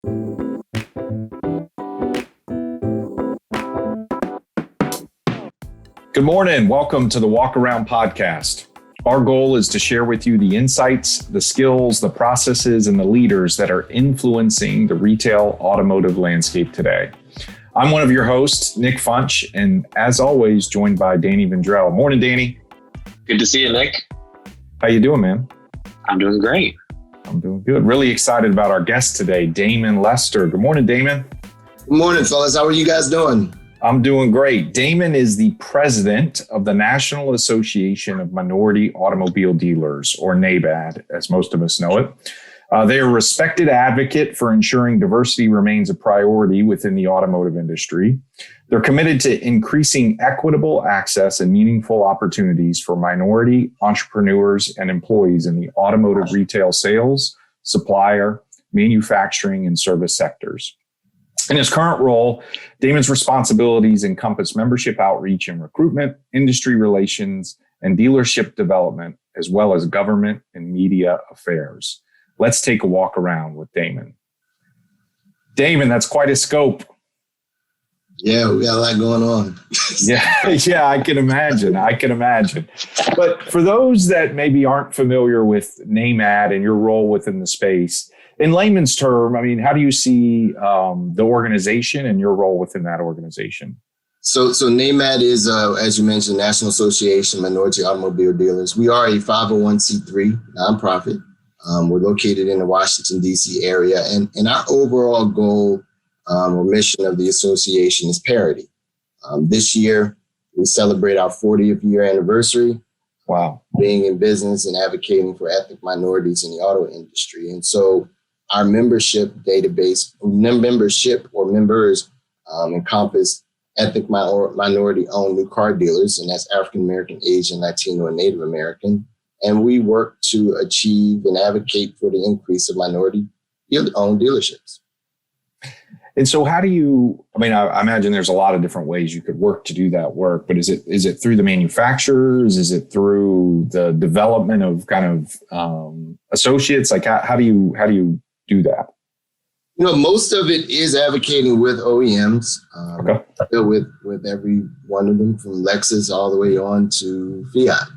Good morning. Welcome to the Walk Around Podcast. Our goal is to share with you the insights, the skills, the processes, and the leaders that are influencing the retail automotive landscape today. I'm one of your hosts, Nick Funch, and as always, joined by Danny Vendrell. Morning, Danny. Good to see you, Nick. How you doing, man? I'm doing great. I'm doing good. Really excited about our guest today, Damon Lester. Good morning, Damon. Good morning, fellas. How are you guys doing? I'm doing great. Damon is the president of the National Association of Minority Automobile Dealers, or NABAD, as most of us know it. They are a respected advocate for ensuring diversity remains a priority within the automotive industry. They're committed to increasing equitable access and meaningful opportunities for minority entrepreneurs and employees in the automotive retail sales, supplier, manufacturing, and service sectors. In his current role, Damon's responsibilities encompass membership outreach and recruitment, industry relations, and dealership development, as well as government and media affairs. Let's take a walk around with Damon. Damon, that's quite a scope. Yeah, we got a lot going on. Yeah, I can imagine. But for those that maybe aren't familiar with NAMAD and your role within the space, in layman's term, I mean, how do you see the organization and your role within that organization? So NAMAD is, as you mentioned, National Association of Minority Automobile Dealers. We are a 501c3 nonprofit. We're located in the Washington, D.C. area. And our overall goal or mission of the association is parity. This year, we celebrate our 40th year anniversary. Wow. Being in business and advocating for ethnic minorities in the auto industry. And so our membership database, members encompass ethnic minority-owned new car dealers, and that's African-American, Asian, Latino, and Native American. And we work to achieve and advocate for the increase of minority-owned dealerships. And so how do you, I imagine there's a lot of different ways you could work to do that work, but is it through the manufacturers? Is it through the development of kind of associates? Like how do you do that? You know, most of it is advocating with OEMs, Okay. with every one of them from Lexus all the way on to Fiat.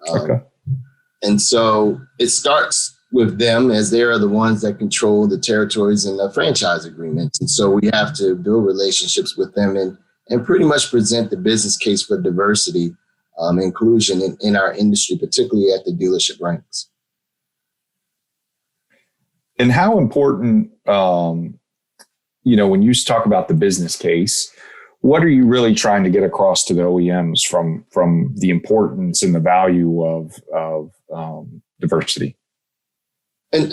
Okay. And so it starts with them, as they are the ones that control the territories and the franchise agreements. And so we have to build relationships with them and pretty much present the business case for diversity, inclusion in our industry, particularly at the dealership ranks. And how important, when you talk about the business case, what are you really trying to get across to the OEMs from the importance and the value of diversity? And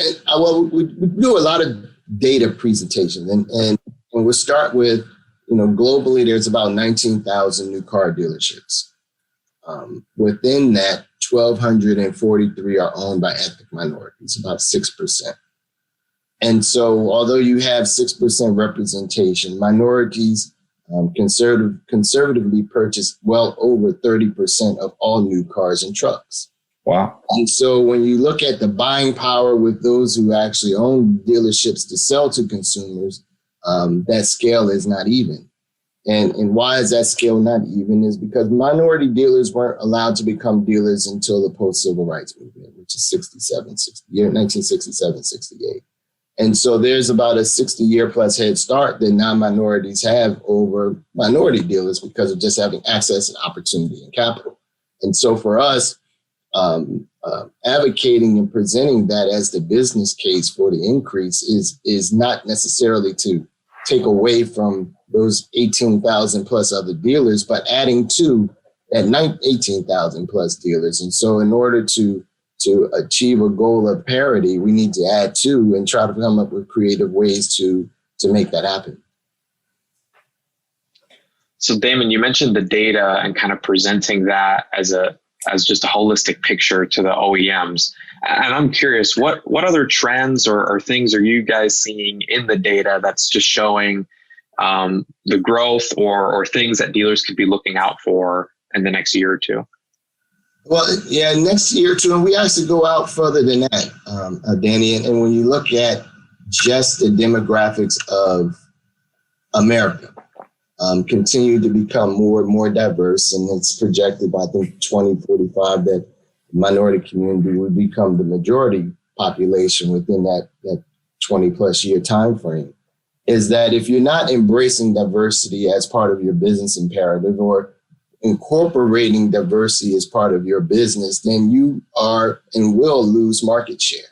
we do a lot of data presentations, and we'll start with, globally, there's about 19,000 new car dealerships. Within that, 1,243 are owned by ethnic minorities, about 6%. And so although you have 6% representation, minorities conservatively purchase well over 30% of all new cars and trucks. Wow. And so when you look at the buying power with those who actually own dealerships to sell to consumers, that scale is not even. And why is that scale not even is because minority dealers weren't allowed to become dealers until the post-civil rights movement, which is 1967, 68. And so there's about a 60-year plus head start that non-minorities have over minority dealers because of just having access and opportunity and capital. And so for us, advocating and presenting that as the business case for the increase is not necessarily to take away from those 18,000 plus other dealers, but adding to that 18,000 plus dealers. And so in order to achieve a goal of parity, we need to add to and try to come up with creative ways to make that happen. So Damon, you mentioned the data and kind of presenting that as just a holistic picture to the OEMs. And I'm curious, what other trends or things are you guys seeing in the data that's just showing the growth or things that dealers could be looking out for in the next year or two? Well, yeah, next year or two, and we actually go out further than that, Danny. And when you look at just the demographics of America continue to become more and more diverse. And it's projected by, I think, 2045 that the minority community will become the majority population within that 20 plus year time frame. Is that if you're not embracing diversity as part of your business imperative or incorporating diversity as part of your business, then you are and will lose market share.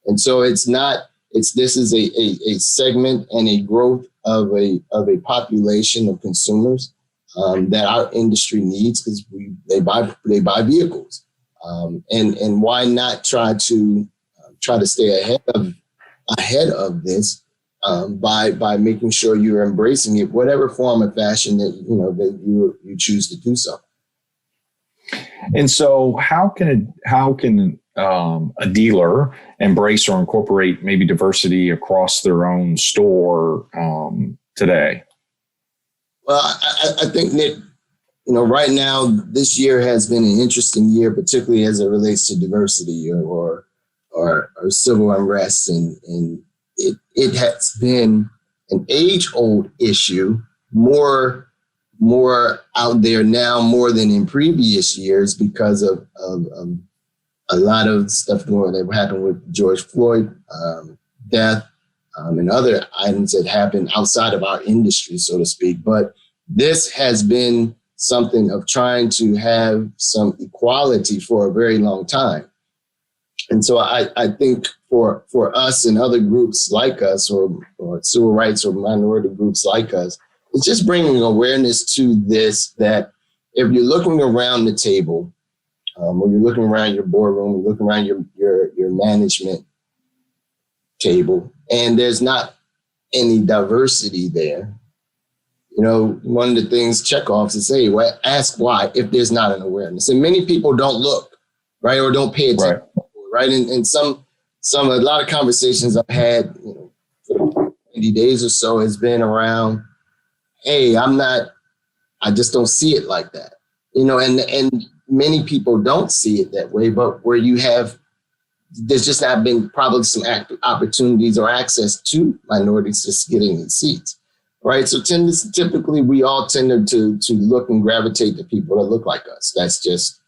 And so this is a segment and a growth of a population of consumers that our industry needs because they buy vehicles. And why not try to stay ahead of this by making sure you're embracing it, whatever form of fashion that you choose to do so. And so, how can a dealer embrace or incorporate maybe diversity across their own store today? Well, I think, Nick, right now this year has been an interesting year, particularly as it relates to diversity or civil unrest, and it has been an age-old issue, more out there now more than in previous years because of a lot of stuff that happened with George Floyd death and other items that happened outside of our industry, so to speak. But this has been something of trying to have some equality for a very long time. And so I think for us and other groups like us or civil rights or minority groups like us, it's just bringing awareness to this, that if you're looking around the table, or you're looking around your boardroom, you're looking around your management table, and there's not any diversity there, one of the things checkoffs is say, well, ask why if there's not an awareness. And many people don't look, right, or don't pay attention. Right. And a lot of conversations I've had, for 80 days or so has been around, hey, I just don't see it like that, and many people don't see it that way, but where there's just not been probably some opportunities or access to minorities just getting in seats, right? So typically we all tend to look and gravitate to people that look like us. That's just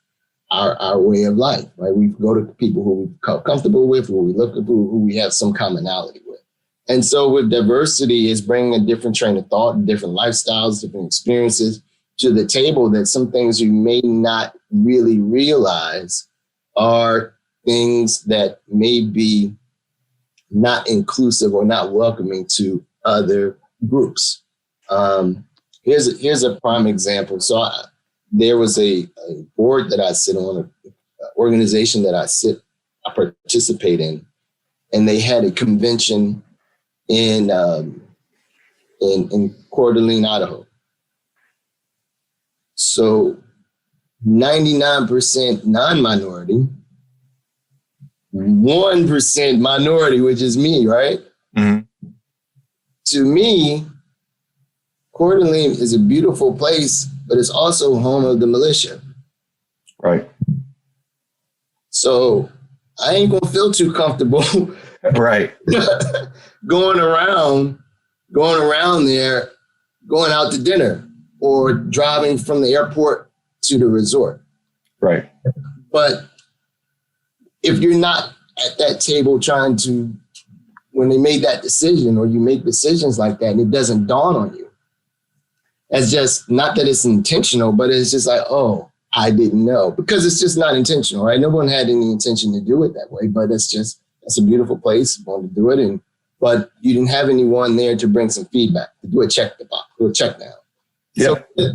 our way of life, right? We go to people who we feel comfortable with, who we look at, who we have some commonality with. And so with diversity is bringing a different train of thought, different lifestyles, different experiences to the table, that some things you may not really realize are things that may be not inclusive or not welcoming to other groups. Here's a prime example. So there was a board that I sit on, an organization that I participate in, and they had a convention in Coeur d'Alene, Idaho. So 99% non-minority, 1% minority, which is me, right? Mm-hmm. To me, Coeur d'Alene is a beautiful place, but it's also home of the militia. Right. So I ain't gonna feel too comfortable. Right. going around there, going out to dinner or driving from the airport to the resort. Right. But if you're not at that table when they made that decision, or you make decisions like that and it doesn't dawn on you, it's just not that it's intentional, but it's just like, oh, I didn't know, because it's just not intentional, right? No one had any intention to do it that way, but it's a beautiful place. Wanted to do it, but you didn't have anyone there to bring some feedback, to do a check down. Yeah. So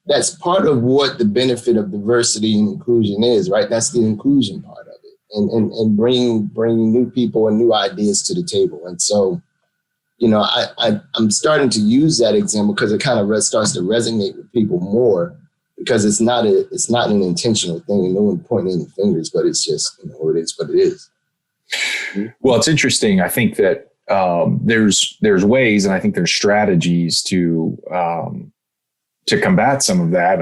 that's part of what the benefit of diversity and inclusion is, right? That's the inclusion part of it, and bringing new people and new ideas to the table. And so, I'm starting to use that example because it kind of starts to resonate with people more, because it's not an intentional thing, and no one pointing any fingers, but it's just, it is what it is. Well, it's interesting. I think that there's ways, and I think there's strategies to combat some of that.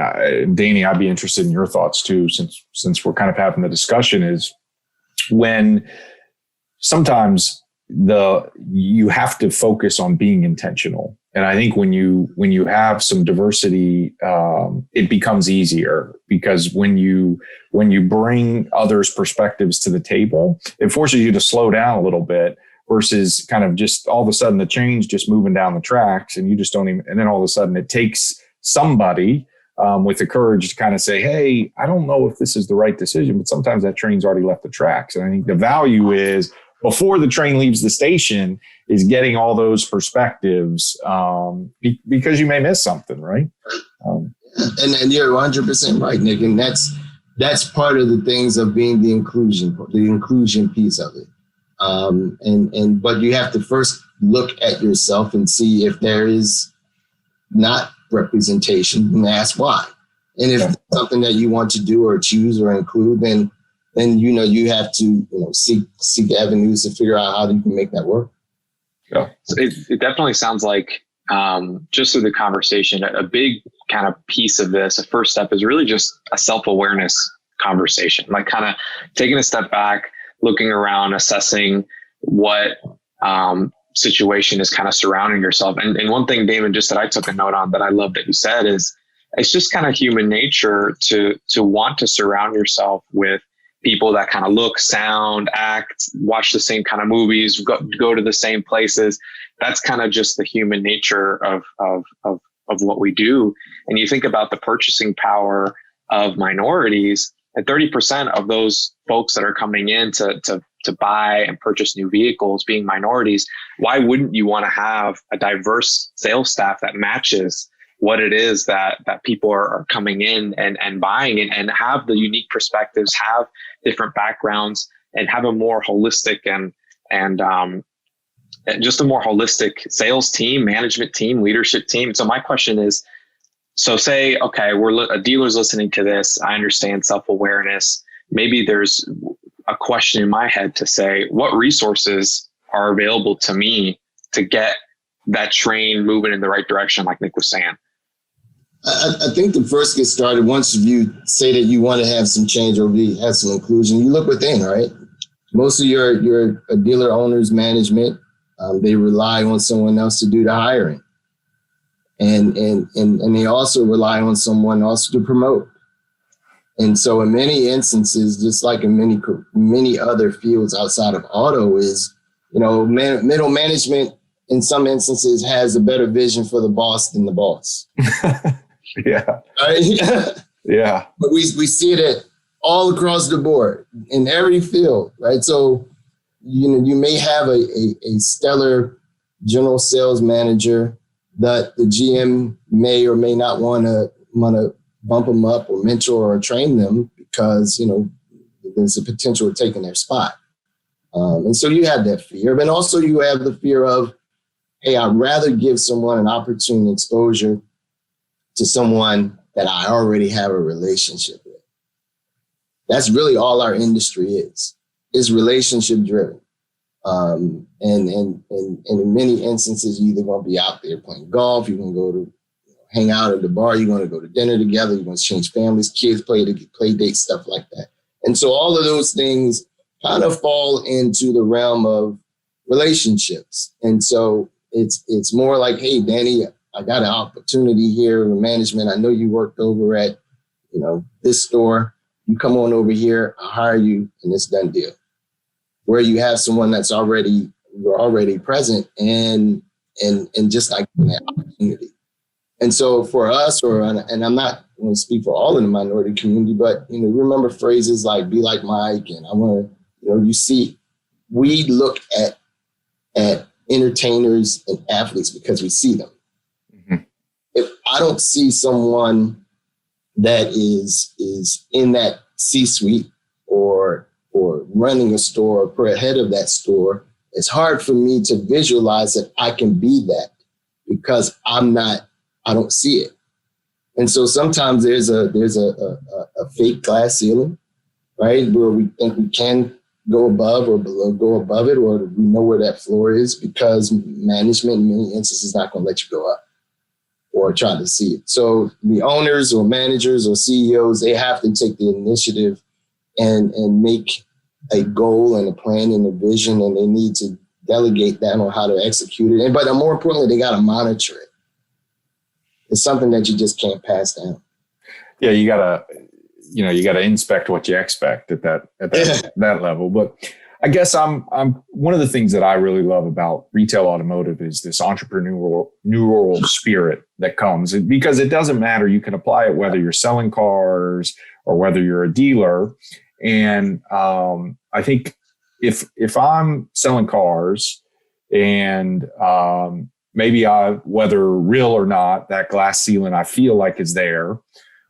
Danny, I'd be interested in your thoughts too, since we're kind of having the discussion, is when sometimes you have to focus on being intentional. And I think when you have some diversity, it becomes easier, because when you bring others' perspectives to the table, it forces you to slow down a little bit, versus kind of just all of a sudden the train's just moving down the tracks, and you just don't even, and then all of a sudden it takes somebody with the courage to kind of say, hey, I don't know if this is the right decision, but sometimes that train's already left the tracks. And I think the value is, before the train leaves the station, is getting all those perspectives, because you may miss something, right? And you're 100% right, Nick. And that's part of the things of being the inclusion piece of it. But you have to first look at yourself and see if there is not representation, and ask why. And if it's something that you want to do or choose or include, then you have to seek avenues to figure out how you can make that work. Yeah, so it definitely sounds like, just through the conversation, a big kind of piece of this, a first step, is really just a self-awareness conversation, like kind of taking a step back, looking around, assessing what situation is kind of surrounding yourself. And one thing, Damon, just that I took a note on that I love that you said is, it's just kind of human nature to want to surround yourself with people that kind of look, sound, act, watch the same kind of movies, go to the same places. That's kind of just the human nature of what we do. And you think about the purchasing power of minorities, and 30% of those folks that are coming in to buy and purchase new vehicles being minorities. Why wouldn't you want to have a diverse sales staff that matches what it is that people are coming in and buying, and have the unique perspectives, have different backgrounds, and have a more holistic and just a more holistic sales team, management team, leadership team. So my question is, so say, okay, a dealer's listening to this. I understand self-awareness. Maybe there's a question in my head to say, what resources are available to me to get that train moving in the right direction, like Nick was saying? I think to first get started, once you say that you want to have some change or have some inclusion, you look within, right? Most of your dealer owners, management, they rely on someone else to do the hiring. And they also rely on someone else to promote. And so in many instances, just like in many other fields outside of auto, is, middle management in some instances has a better vision for the boss than the boss. Yeah. Right? Yeah. But we see it all across the board in every field, right? So, you may have a stellar general sales manager that the GM may or may not want to bump them up or mentor or train them, because, there's a potential of taking their spot. And so you have that fear, but also you have the fear of, hey, I'd rather give someone an opportunity exposure to someone that I already have a relationship with. That's really all our industry is relationship driven. And in many instances, you're either going to be out there playing golf, you're going to go to hang out at the bar, you're going to go to dinner together, you're going to change families, kids play dates, stuff like that. And so all of those things kind of fall into the realm of relationships. And so it's more like, hey, Danny, I got an opportunity here in management. I know you worked over at, this store. You come on over here, I'll hire you, and it's done deal. Where you have someone that's already present and just like that opportunity. And so for us, and I'm not going to speak for all in the minority community, but remember phrases like "be like Mike," and I want to, we look at entertainers and athletes because we see them. Mm-hmm. If I don't see someone that is in that C-suite or running a store or ahead of that store, it's hard for me to visualize that I can be that, because I don't see it. And so sometimes there's a fake glass ceiling, right? Where we think we can go above or below, go above it, or we know where that floor is, because management in many instances is not going to let you go up or try to see it. So the owners or managers or CEOs, they have to take the initiative and make a goal and a plan and a vision, and they need to delegate that on how to execute it. But more importantly, they got to monitor it. It's something that you just can't pass down. Yeah, you gotta inspect what you expect at that level. But I guess I'm one of the things that I really love about retail automotive is this entrepreneurial spirit that comes, because it doesn't matter. You can apply it whether you're selling cars or whether you're a dealer. And I think if I'm selling cars and maybe whether real or not, that glass ceiling I feel like is there.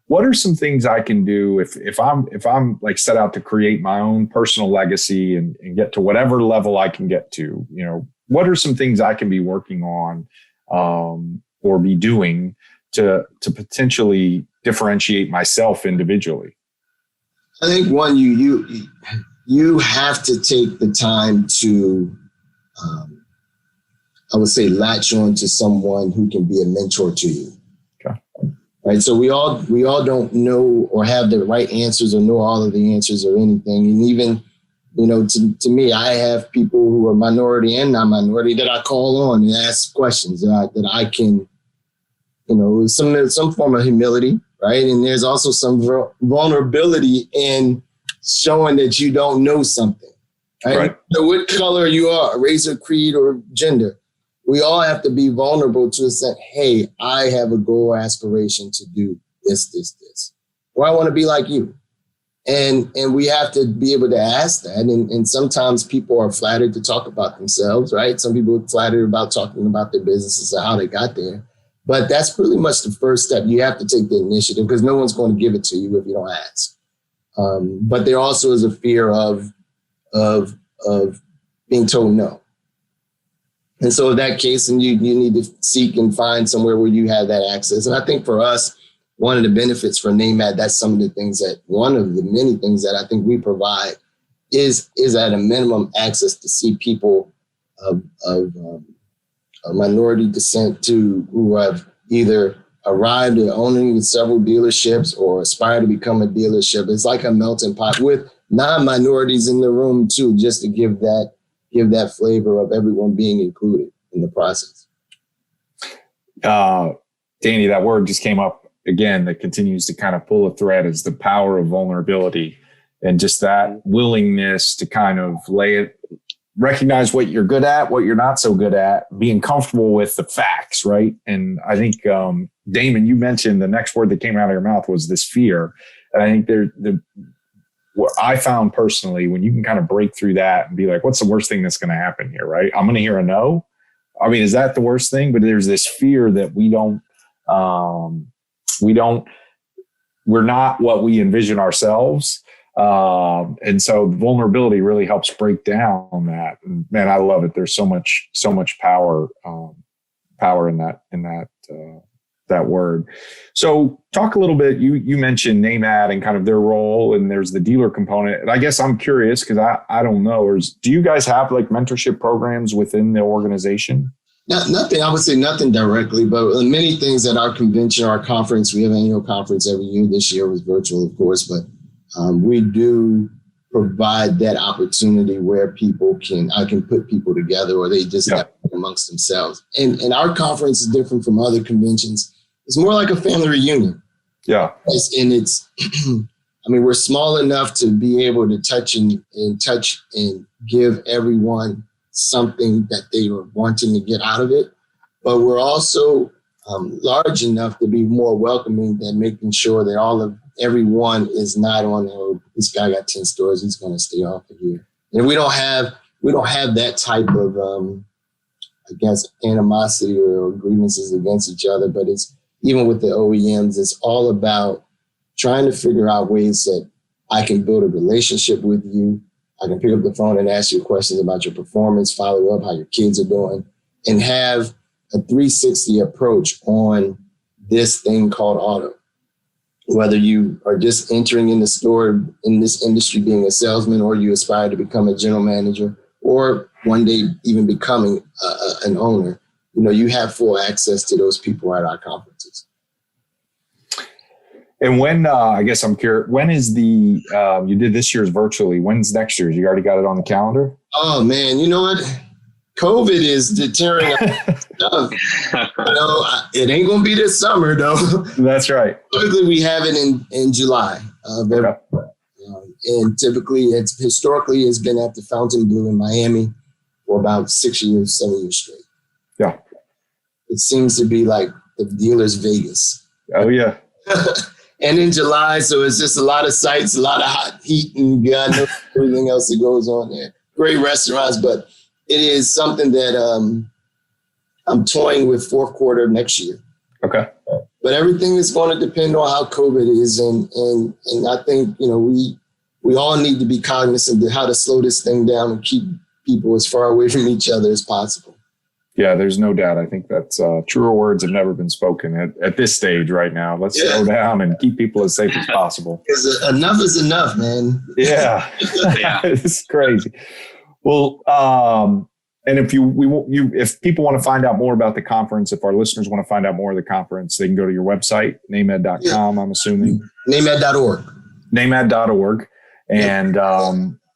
What are some things I can do if I'm like set out to create my own personal legacy and get to whatever level I can get to? What are some things I can be working on or be doing to potentially differentiate myself individually? I think one, you have to take the time to, I would say, latch on to someone who can be a mentor to you. Okay. Right. So we all don't know or have the right answers or know all of the answers or anything. And even, to me, I have people who are minority and non-minority that I call on and ask questions that I can, some form of humility. Right. And there's also some vulnerability in showing that you don't know something. Right. So what color you are, race or creed or gender. We all have to be vulnerable to say, hey, I have a goal or aspiration to do this. Or I want to be like you. And we have to be able to ask that. And sometimes people are flattered to talk about themselves, right? Some people are flattered about talking about their businesses and how they got there. But that's pretty much the first step. You have to take the initiative because no one's going to give it to you if you don't ask. But there also is a fear of being told no. And so in that case, and you need to seek and find somewhere where you have that access. And I think for us, one of the benefits for NAMAD, that's some of the things one of the many things that I think we provide is at a minimum access to see people of minority descent who have either arrived at owning several dealerships or aspire to become a dealership. It's like a melting pot with non-minorities in the room too, just to give that flavor of everyone being included in the process. Danny, that word just came up again that continues to kind of pull a thread is the power of vulnerability and just that willingness to kind of recognize what you're good at, what you're not so good at, being comfortable with the facts, right? And I think, Damon, you mentioned the next word that came out of your mouth was this fear. And I think what I found personally, when you can kind of break through that and be like, what's the worst thing that's going to happen here, right? I'm going to hear a no. I mean, is that the worst thing? But there's this fear that we're not what we envision ourselves. And so vulnerability really helps break down that. And man, I love it. There's so much power in that word. So talk a little bit, you mentioned NAMAD and kind of their role, and there's the dealer component. And I guess I'm curious because I don't know, do you guys have like mentorship programs within the organization? Nothing, I would say nothing directly, but many things at our convention, our conference. We have an annual conference every year. This year was virtual, of course, but we do provide that opportunity where I can put people together or they just have amongst themselves. And our conference is different from other conventions. It's more like a family reunion. Yeah. We're small enough to be able to touch and give everyone something that they were wanting to get out of it. But we're also large enough to be more welcoming than making sure that everyone is not on, oh, this guy got 10 stores, he's going to stay off of here. And we don't have that type of, animosity or grievances against each other. But it's even with the OEMs, it's all about trying to figure out ways that I can build a relationship with you. I can pick up the phone and ask you questions about your performance, follow up how your kids are doing, and have a 360 approach on this thing called auto. Whether you are just entering in the store in this industry being a salesman, or you aspire to become a general manager, or one day even becoming an owner, you have full access to those people at our conferences. And when, I guess I'm curious, when is you did this year's virtually, when's next year's? You already got it on the calendar? Oh man, you know what? COVID is deterring stuff. It ain't going to be this summer, though. That's right. Typically, we have it in July. And typically, historically, it's been at the Fontainebleau in Miami for about 7 years straight. Yeah. It seems to be like the dealer's Vegas. Oh, yeah. And in July, so it's just a lot of sights, a lot of hot heat, and God knows everything else that goes on there. Great restaurants, but it is something that I'm toying with fourth quarter of next year. Okay. But everything is going to depend on how COVID is, and I think we all need to be cognizant of how to slow this thing down and keep people as far away from each other as possible. Yeah, there's no doubt. I think that's truer words have never been spoken at this stage right now. Let's slow down and keep people as safe as possible. Because enough is enough, man. Yeah, it's crazy. Well, and if if people want to find out more about the conference, if our listeners want to find out more of the conference, they can go to your website, named.com, I'm assuming. Named.org. Named.org. And,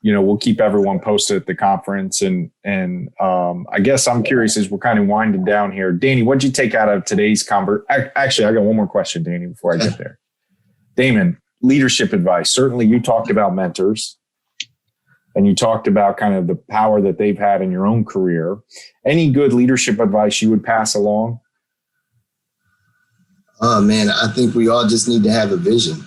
we'll keep everyone posted at the conference. And I guess I'm curious as we're kind of winding down here. Danny, what'd you take out of today's conference? Actually, I got one more question, Danny, before I get there. Damon, leadership advice. Certainly you talked about mentors. And you talked about kind of the power that they've had in your own career. Any good leadership advice you would pass along? Oh, man, I think we all just need to have a vision.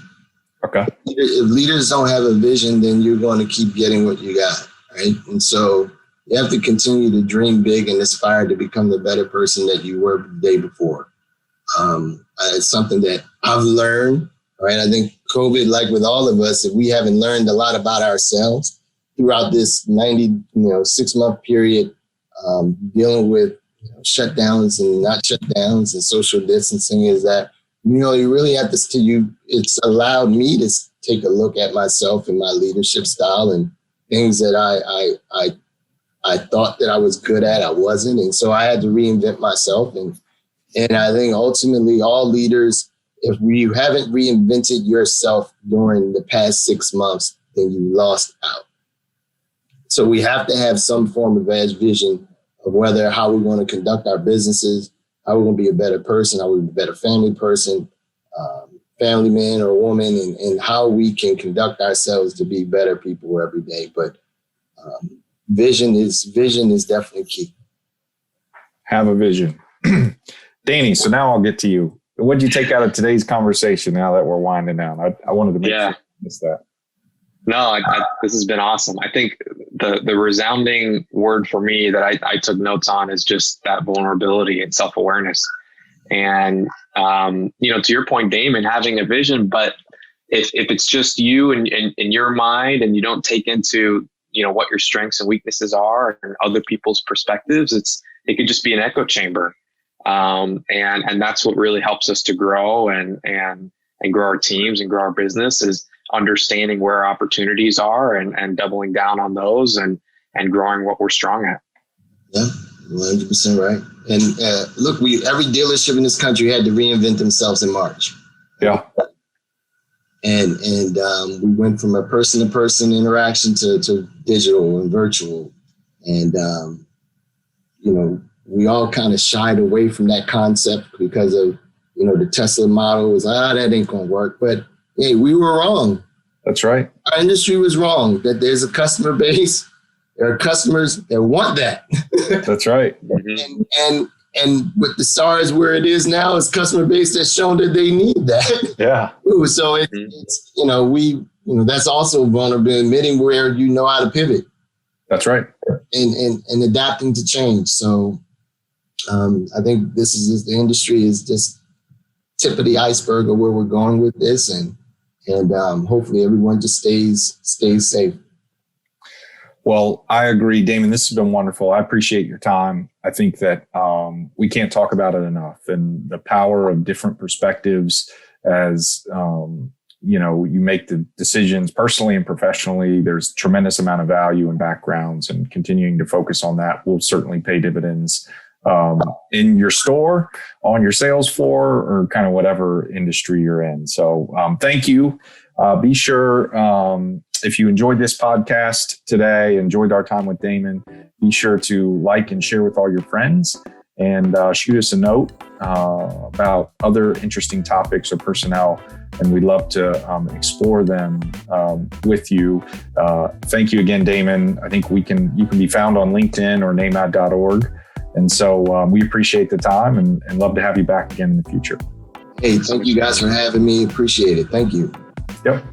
Okay. If leaders don't have a vision, then you're going to keep getting what you got, right? And so you have to continue to dream big and aspire to become the better person that you were the day before. It's something that I've learned, right? I think COVID, like with all of us, if we haven't learned a lot about ourselves, throughout this 6-month period, dealing with shutdowns and not shutdowns and social distancing, is that, you really have to, it's allowed me to take a look at myself and my leadership style and things that I thought that I was good at, I wasn't. And so I had to reinvent myself. And I think ultimately all leaders, if you haven't reinvented yourself during the past 6 months, then you lost out. So we have to have some form of vision of how we're going to conduct our businesses, how we're going to be a better person, how we're going to be a better family person, family man or woman, and how we can conduct ourselves to be better people every day. But vision is definitely key. Have a vision. Danny, so now I'll get to you. What did you take out of today's conversation now that we're winding down? I wanted to make sure you missed that. No, this has been awesome. I think the resounding word for me that I took notes on is just that vulnerability and self-awareness. And, to your point, Damon, having a vision, but if it's just you and in your mind and you don't take into, what your strengths and weaknesses are and other people's perspectives, it could just be an echo chamber. And that's what really helps us to grow and grow our teams and grow our business is understanding where our opportunities are and doubling down on those and growing what we're strong at. Yeah, 100% right. And look, every dealership in this country had to reinvent themselves in March. Yeah. And we went from a person-to-person interaction to digital and virtual. And, we all kind of shied away from that concept because of, the Tesla model was, that ain't going to work. But hey, we were wrong. That's right. Our industry was wrong, that there's a customer base. There are customers that want that. That's right. And with the SARS where it is now, it's customer base that's shown that they need that. Yeah. So it's that's also vulnerable, admitting where you know how to pivot. That's right. And adapting to change. So I think the industry is just tip of the iceberg of where we're going with this, and hopefully everyone just stays safe. Well, I agree, Damon. This has been wonderful. I appreciate your time. I think that we can't talk about it enough, and the power of different perspectives as you make the decisions personally and professionally. There's tremendous amount of value and backgrounds, and continuing to focus on that will certainly pay dividends in your store, on your sales floor, or kind of whatever industry you're in. So thank you. Be sure If you enjoyed this podcast today, enjoyed our time with Damon, be sure to like and share with all your friends, and shoot us a note about other interesting topics or personnel, and we'd love to explore them with you. Thank you again, Damon. I think you can be found on LinkedIn or namad.org. And so we appreciate the time and love to have you back again in the future. Hey, thank you guys for having me. Appreciate it. Thank you. Yep.